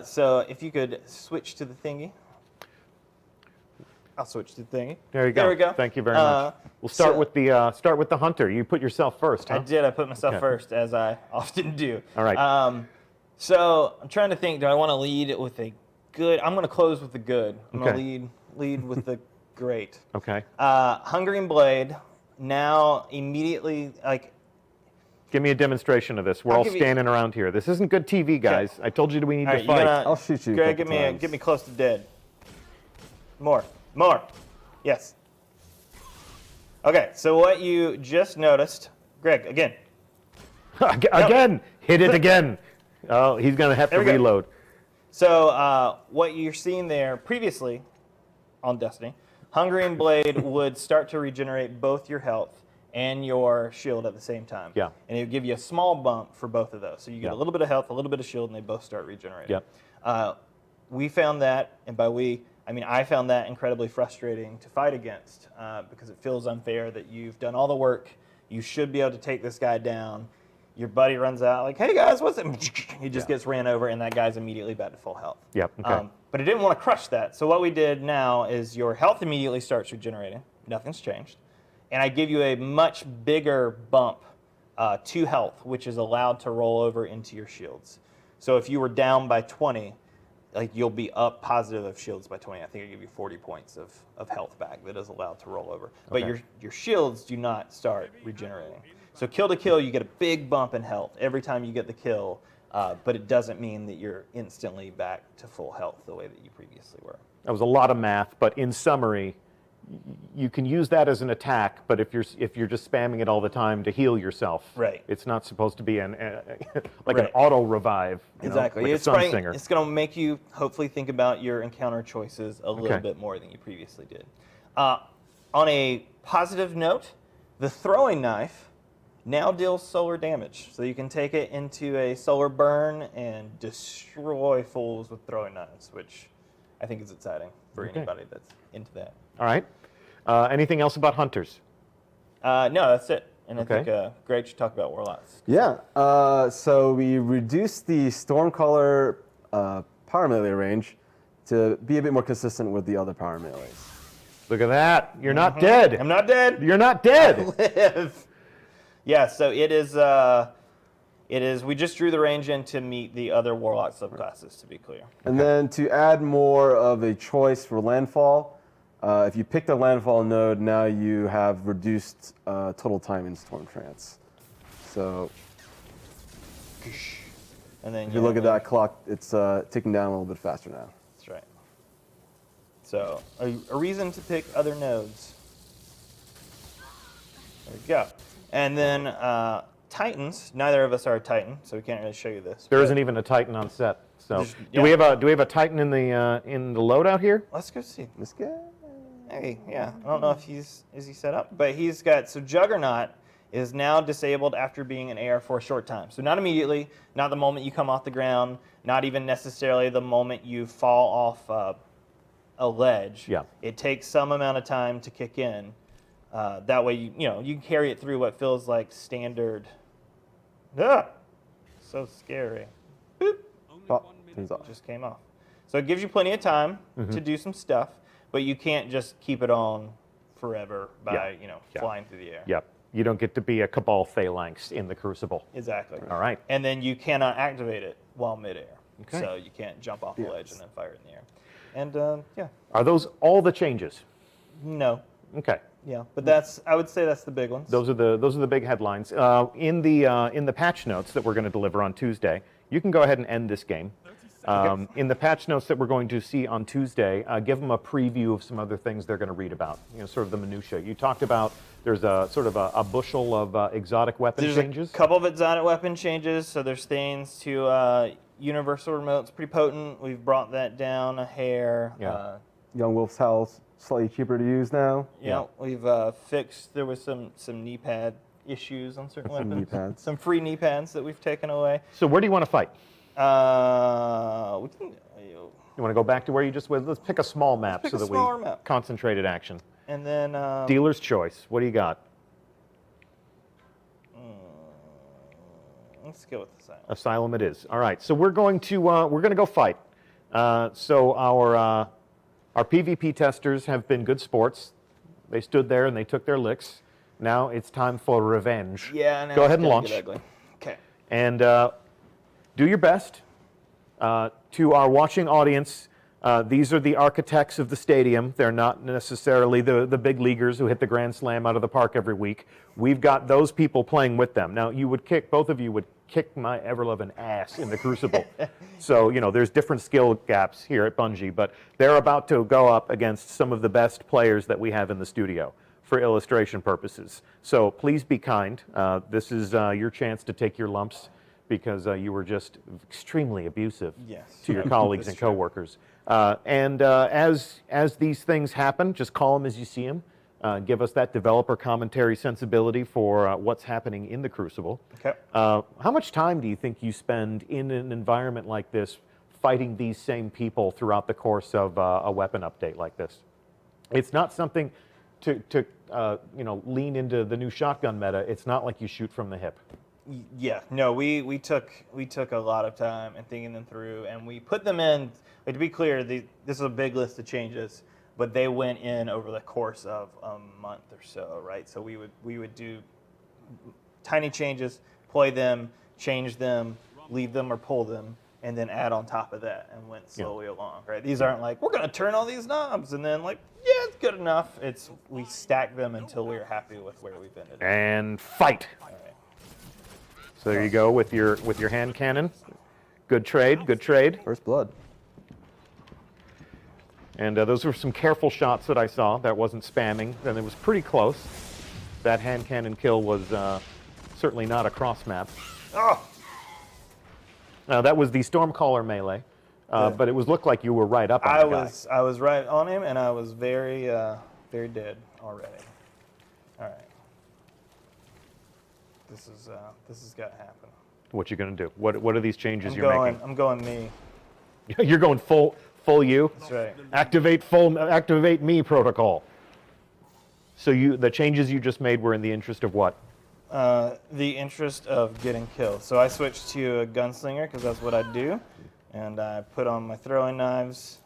So if you could switch to the thingy. I'll switch to the thingy. There you go. There we go. Thank you very much. We'll start with the hunter. You put yourself first, huh? I did. I put myself first, as I often do. All right. So I'm trying to think. Do I want to lead with a good? I'm going to close with the good. I'm going to lead with the great. Okay. Hungering Blade. Now immediately Give me a demonstration of this. We're all standing around here. This isn't good TV, guys. I told you we need to fight. I'll shoot you. Greg, get me close to dead. More. Yes. Okay, so what you just noticed, Greg, again. Again, hit it again. Oh, he's going to have to reload. So what you're seeing there previously on Destiny, Hungering Blade would start to regenerate both your health and your shield at the same time. Yeah. And it would give you a small bump for both of those. So you get a little bit of health, a little bit of shield, and they both start regenerating. Yep. We found that, and by we, I mean I found that incredibly frustrating to fight against because it feels unfair that you've done all the work. You should be able to take this guy down. Your buddy runs out like, hey guys, what's it? He just gets ran over, and that guy's immediately back to full health. Yep. Okay. But it didn't want to crush that. So what we did now is your health immediately starts regenerating. Nothing's changed. And I give you a much bigger bump to health, which is allowed to roll over into your shields. So if you were down by 20, you'll be up positive of shields by 20. I think I give you 40 points of health back that is allowed to roll over. But your shields do not start regenerating. So kill to kill, you get a big bump in health every time you get the kill, but it doesn't mean that you're instantly back to full health the way that you previously were. That was a lot of math, but in summary, you can use that as an attack, but if you're just spamming it all the time to heal yourself, it's not supposed to be an auto revive. Exactly. Like a sun singer. It's going to make you hopefully think about your encounter choices a little bit more than you previously did. On a positive note, the throwing knife now deals solar damage, so you can take it into a solar burn and destroy fools with throwing knives, which I think is exciting for anybody that's into that. All right. Anything else about hunters? No, that's it. And I think Greg should talk about warlocks. Yeah. So we reduced the Stormcaller power melee range to be a bit more consistent with the other power melees. Look at that. You're not dead. I'm not dead. You're not dead. I live. Yeah, so it is, we just drew the range in to meet the other warlock subclasses, to be clear. And then to add more of a choice for landfall, if you pick the landfall node, now you have reduced total time in Storm Trance. So And then if you look at that clock, it's ticking down a little bit faster now. That's right. So a reason to pick other nodes. There we go. And then Titans. Neither of us are a Titan, so we can't really show you this. There isn't even a Titan on set. So do we have a Titan in the loadout here? Let's go see. This guy? Hey, yeah. I don't know if is he set up, but he's got, so Juggernaut is now disabled after being an AR for a short time. So not immediately, not the moment you come off the ground, not even necessarily the moment you fall off a ledge. Yeah. It takes some amount of time to kick in. That way, you can carry it through what feels like standard So scary. Oh, he's off. Just came off. So it gives you plenty of time to do some stuff, but you can't just keep it on forever by flying through the air. Yep. You don't get to be a Cabal Phalanx in the Crucible. Exactly. All right. And then you cannot activate it while midair. Okay. So you can't jump off the ledge and then fire it in the air. And yeah. Are those all the changes? No. Okay. Yeah, but I would say that's the big ones. Those are the big headlines. In the patch notes that we're going to deliver on Tuesday, you can go ahead and end this game. In the patch notes that we're going to see on Tuesday, give them a preview of some other things they're going to read about. Sort of the minutia. You talked about there's a sort of a bushel of exotic weapon changes. A couple of exotic weapon changes. So there's things to universal remotes, pretty potent. We've brought that down a hair. Yeah. Young Wolf's Howl's slightly cheaper to use now. Yeah, we've fixed. There was some knee pad issues on certain Some weapons. knee pads. Some free knee pads that we've taken away. So where do you want to fight? We can. You want to go back to where you just went? Let's pick a small map pick so a that smaller we map. concentrated action. And then Dealer's choice. What do you got? let's go with Asylum. Asylum it is. All right. So we're going to go fight. So our PvP testers have been good sports. They stood there and they took their licks. Now it's time for revenge. Yeah. Now Go it's ahead and gonna launch. get ugly. Okay. And do your best. To our watching audience, these are the architects of the stadium. They're not necessarily the big leaguers who hit the grand slam out of the park every week. We've got those people playing with them. Now, both of you would kick my ever-loving ass in the Crucible. So, there's different skill gaps here at Bungie, but they're about to go up against some of the best players that we have in the studio for illustration purposes. So please be kind. This is your chance to take your lumps because you were just extremely abusive to your colleagues and coworkers. And as these things happen, just call them as you see them. Give us that developer commentary sensibility for what's happening in the Crucible. Okay. How much time do you think you spend in an environment like this fighting these same people throughout the course of a weapon update like this? It's not something to lean into the new shotgun meta. It's not like you shoot from the hip. Yeah, no, we took a lot of time and thinking them through, and we put them in. Like, to be clear, this is a big list of changes, but they went in over the course of a month or so, right? So we would do tiny changes, play them, change them, leave them or pull them, and then add on top of that, and went slowly along, right? These aren't like we're gonna turn all these knobs and then like it's good enough. It's we stack them until we're happy with where we've ended. And fight. So there you go with your hand cannon. Good trade, good trade. First blood. And those were some careful shots that I saw. That wasn't spamming. Then it was pretty close. That hand cannon kill was certainly not a cross map. Oh! That was the Stormcaller melee, but it looked like you were right up on the guy. I was right on him, and I was very dead already. All right. This has got to happen. What you gonna do? What are these changes you're making? I'm going me. You're going full you. That's right. Activate me protocol. So the changes you just made were in the interest of what? The interest of getting killed. So I switched to a gunslinger because that's what I do, and I put on my throwing knives.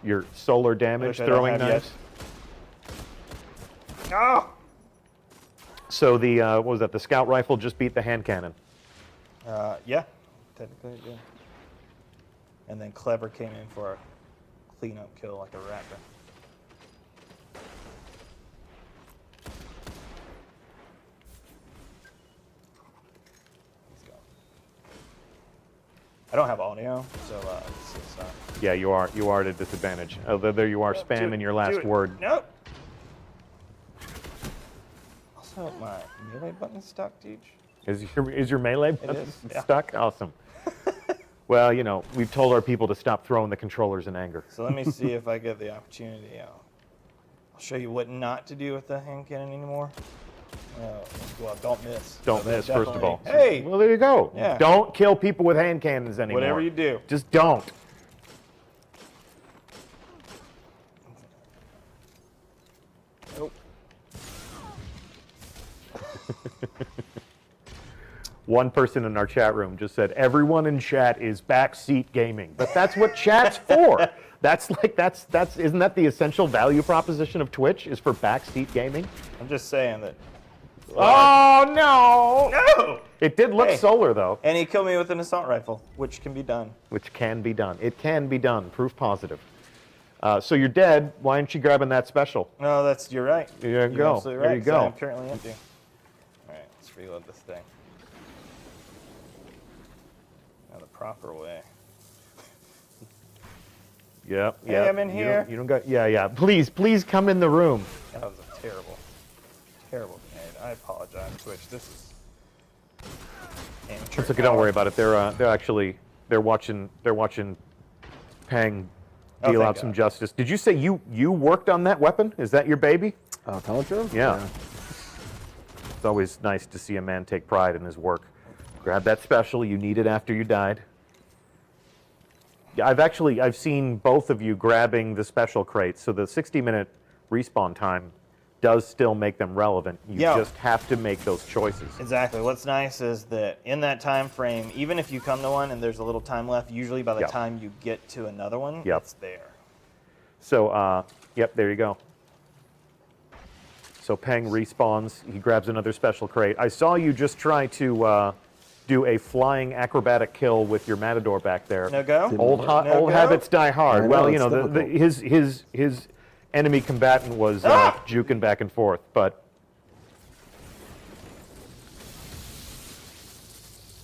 Your solar damage Which I don't throwing have knives. Yet. Oh! So what was that? The scout rifle just beat the hand cannon. Yeah, technically it did. And then Clever came in for a cleanup kill like a raptor. Let's go. I don't have audio, so it's Yeah, you are at a disadvantage. Although there you are spamming your last word. Nope. Also, my melee button stuck, Deej. Is your melee button is, yeah. stuck? Awesome. Well, we've told our people to stop throwing the controllers in anger. So let me see if I get the opportunity. I'll show you what not to do with the hand cannon anymore. Well, don't miss. Don't So miss, first of all. Hey! Well, there you go. Yeah. Don't kill people with hand cannons anymore. Whatever you do. Just don't. Nope. One person in our chat room just said, everyone in chat is backseat gaming. But that's what chat's for. Isn't that the essential value proposition of Twitch, is for backseat gaming? I'm just saying that. Oh, no! No! It did look Hey. solar, though. And he killed me with an assault rifle, which can be done. Which can be done. It can be done. Proof positive. So you're dead. Why aren't you grabbing that special? No, you're right. There you You're go. absolutely There right, you 'cause go. I'm currently empty. All right, let's reload this thing. Now the proper way. Yep. Hey, yep. I'm in here. You don't got. Yeah. Please come in the room. That was a terrible grenade. I apologize, Twitch. This is amateur. It's okay. Don't worry about it. They're watching Pang Oh, deal thank out some God. justice. Did you say you worked on that weapon? Is that your baby? Teledrum? Yeah. It's always nice to see a man take pride in his work. Grab that special. You need it after you died. Yeah, I've seen both of you grabbing the special crates, so the 60-minute respawn time does still make them relevant. You Yeah. just have to make those choices. Exactly. What's nice is that in that time frame, even if you come to one and there's a little time left, usually by the Yep. time you get to another one, Yep. it's there. So, yep, there you go. So Peng respawns. He grabs another special crate. I saw you just try to do a flying acrobatic kill with your Matador back there. No go? Old No go? habits die hard. I know, Well, you it's know, difficult. his enemy combatant was juking back and forth, but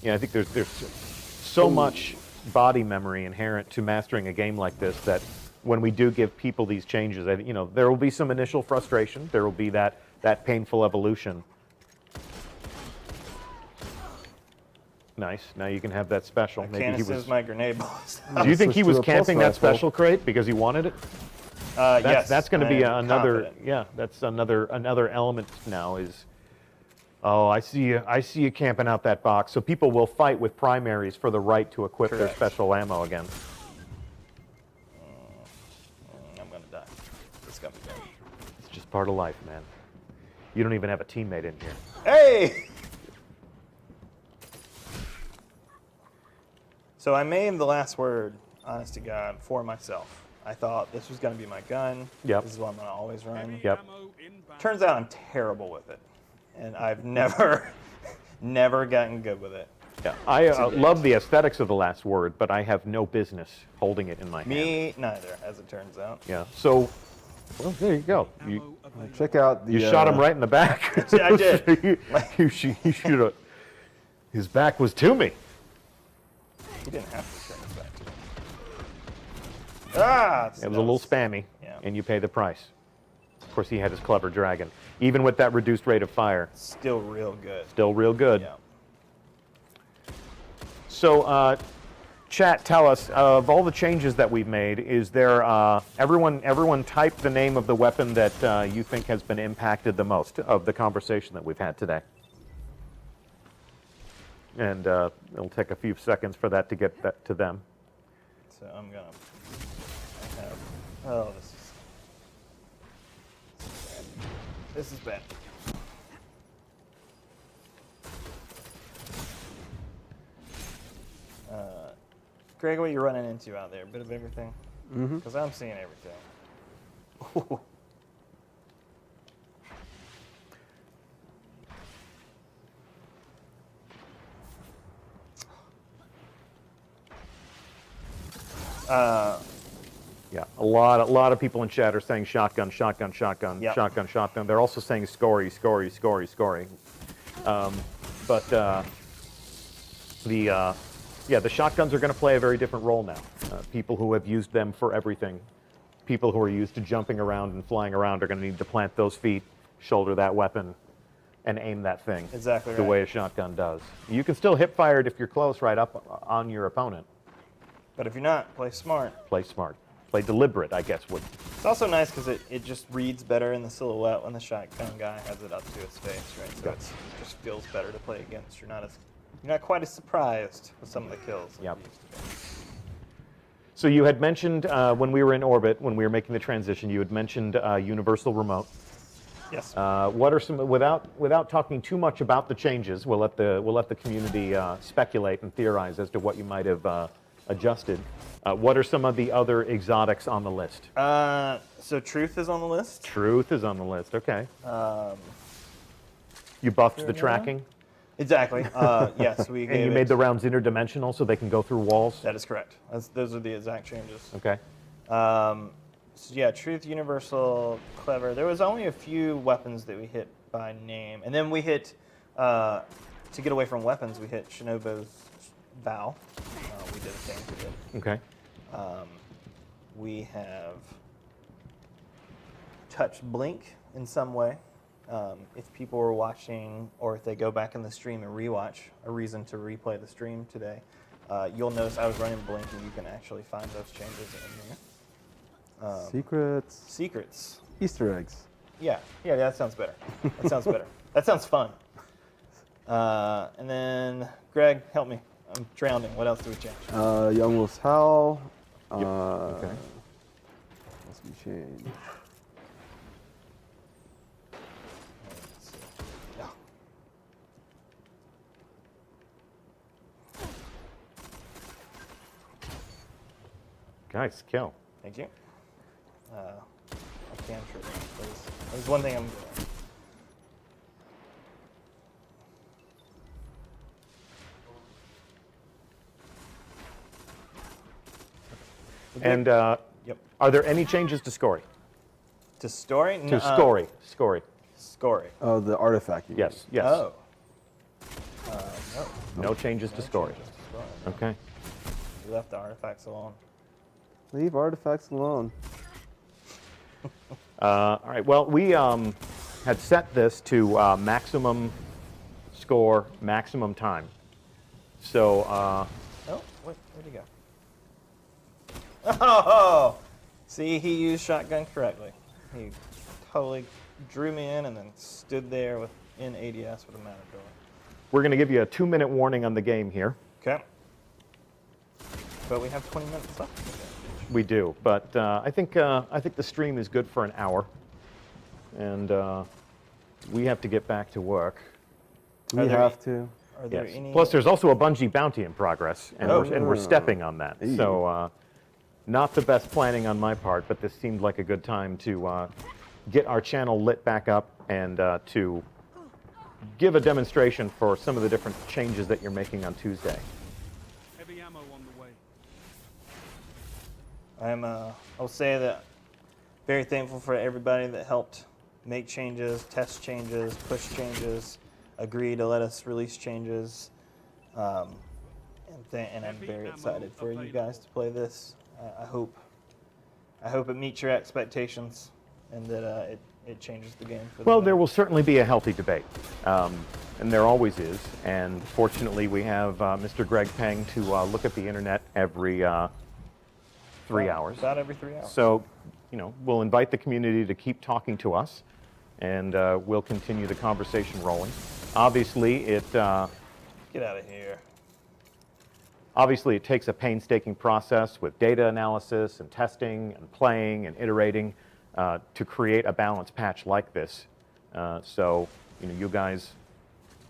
yeah, I think there's so much body memory inherent to mastering a game like this that when we do give people these changes, there will be some initial frustration. There will be that painful evolution. Nice. Now you can have that special. Maybe he Canis was. is my grenade boss. Do you think he Switch was to a pulse camping that rifle. special crate because he wanted it? Yes. That's going to be I'm another. confident. Yeah, that's another element now. Is I see you camping out that box. So people will fight with primaries for the right to equip their Correct. special ammo again. I'm gonna die. It's gonna be good. It's just part of life, man. You don't even have a teammate in here. Hey! So I made the last word, honest to God, for myself. I thought this was going to be my gun. Yep. This is what I'm going to always run. Yep. Turns out I'm terrible with it. And I've never gotten good with it. Yeah. I love the aesthetics of the last word, but I have no business holding it in my hand. Me neither, as it turns out. Yeah. So, well, there you go. You Check out the. shot him right in the back. I did. you should have. His back was to me. He didn't have to turn his back to me. Ah! It was a little spammy, Yeah. and you pay the price. Of course, he had his clever dragon. Even with that reduced rate of fire, Still real good. still real good. Yeah. So, chat, tell us, of all the changes that we've made, is there, everyone type the name of the weapon that you think has been impacted the most of the conversation that we've had today. And it'll take a few seconds for that to get that to them. So I'm gonna. Oh, this is bad. Greg, what are you running into out there? A bit of everything? Because I'm seeing everything. Yeah, a lot of people in chat are saying shotgun, shotgun, shotgun, Yep. shotgun, shotgun. They're also saying scory, scory, scory, scory. The shotguns are going to play a very different role now. People who have used them for everything, people who are used to jumping around and flying around are going to need to plant those feet, shoulder that weapon, and aim that thing. Exactly the right. way a shotgun does. You can still hip fire it if you're close, right up on your opponent. But if you're not, play smart. Play smart. Play deliberate, I guess. It's also nice because it just reads better in the silhouette when the shotgun guy has it up to his face, right? So Yep. it just feels better to play against. You're not quite as surprised with some of the kills. Like Yep. you used to be. So you had mentioned when we were in orbit, when we were making the transition, you had mentioned universal remote. Yes. What are some without talking too much about the changes? We'll let the community speculate and theorize as to what you might have adjusted. What are some of the other exotics on the list? So Truth is on the list. Truth is on the list. Okay. You buffed the tracking. Exactly. Yes, we gave And you made the rounds interdimensional so they can go through walls? That is correct. Those are the exact changes. Okay. So yeah, Truth, Universal, Clever. There was only a few weapons that we hit by name. And then we hit, to get away from weapons, we hit Shinobu's Vow. We did a change with it. Okay. We have touched Blink in some way. If people were watching, or if they go back in the stream and rewatch, a reason to replay the stream today, you'll notice I was running Blink, and you can actually find those changes in there. Secrets. Secrets. Easter eggs. Yeah, that sounds better. That sounds better. That sounds fun. And then, Greg, help me. I'm drowning. What else do we change? Young Wolf's Howl. Yep. Okay. What's we change? Let's see. Yeah. Nice kill. Thank you. I can trip. There's one thing I'm doing. And Yep. are there any changes to Scory? To story? To Scory. Scory. Scory. Oh, the artifact. You Yes. Yes. Oh. No. No changes to Scory. Changes to Scory. Okay. We left the artifacts alone. mean? Leave artifacts alone. All right. Well, we had set this to maximum score, maximum time. So. Oh, where'd he go? Oh! See, he used shotgun correctly. He totally drew me in and then stood there in ADS with a matador. We're going to give you a 2-minute warning on the game here. Okay. But we have 20 minutes left. We do, but I think the stream is good for an hour, and we have to get back to work. We have to. Are there Yes. any? Plus, there's also a Bungie bounty in progress, and, Oh. we're stepping on that. Ew. So, not the best planning on my part, but this seemed like a good time to get our channel lit back up and to give a demonstration for some of the different changes that you're making on Tuesday. Heavy ammo on the way. I'll say that very thankful for everybody that helped make changes, test changes, push changes, agree to let us release changes. And I'm very excited for you guys to play this. I hope it meets your expectations and that it changes the game for the Well, better. there will certainly be a healthy debate, and there always is. And fortunately, we have Mr. Greg Peng to look at the internet every 3 hours. About every 3 hours. So, we'll invite the community to keep talking to us, and we'll continue the conversation rolling. Obviously, it Get out of here. obviously it takes a painstaking process with data analysis and testing and playing and iterating to create a balanced patch like this. So, you guys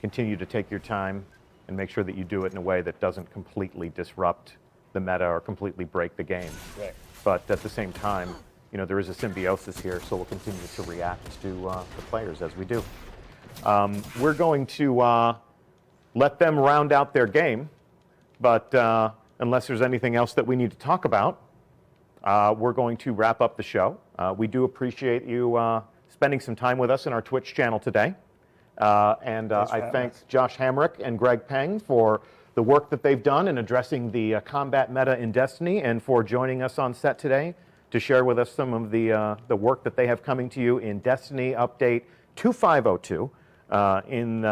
continue to take your time and make sure that you do it in a way that doesn't completely disrupt the meta or completely break the game. Right. But at the same time, there is a symbiosis here, so we'll continue to react to the players as we do. We're going to let them round out their game, but unless there's anything else that we need to talk about, we're going to wrap up the show. We do appreciate you spending some time with us in our Twitch channel today. And I thank Josh Hamrick and Greg Peng for the work that they've done in addressing the combat meta in Destiny, and for joining us on set today to share with us some of the work that they have coming to you in Destiny Update 2.5.0.2. In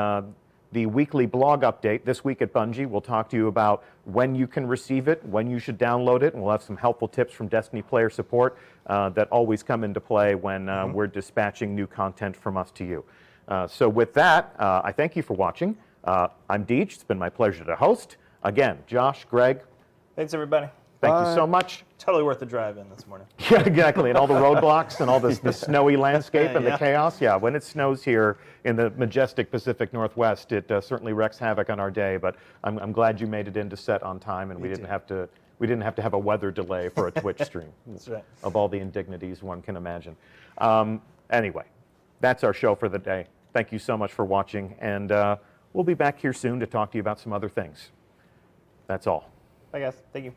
the weekly blog update this week at Bungie, we'll talk to you about when you can receive it, when you should download it, and we'll have some helpful tips from Destiny player support that always come into play when we're dispatching new content from us to you. So with that, I thank you for watching. I'm Deej. It's been my pleasure to host. Again, Josh, Greg, Thanks, everybody. Thank you so much. Totally worth the drive in this morning. Yeah, exactly. And all the roadblocks and all this the snowy landscape and the Yeah. chaos. Yeah, when it snows here in the majestic Pacific Northwest, it certainly wreaks havoc on our day. But I'm glad you made it into set on time, and we didn't have to have a weather delay for a Twitch stream. That's right. Of all the indignities one can imagine. Anyway, that's our show for the day. Thank you so much for watching, and we'll be back here soon to talk to you about some other things. That's all. Bye, guys. Thank you.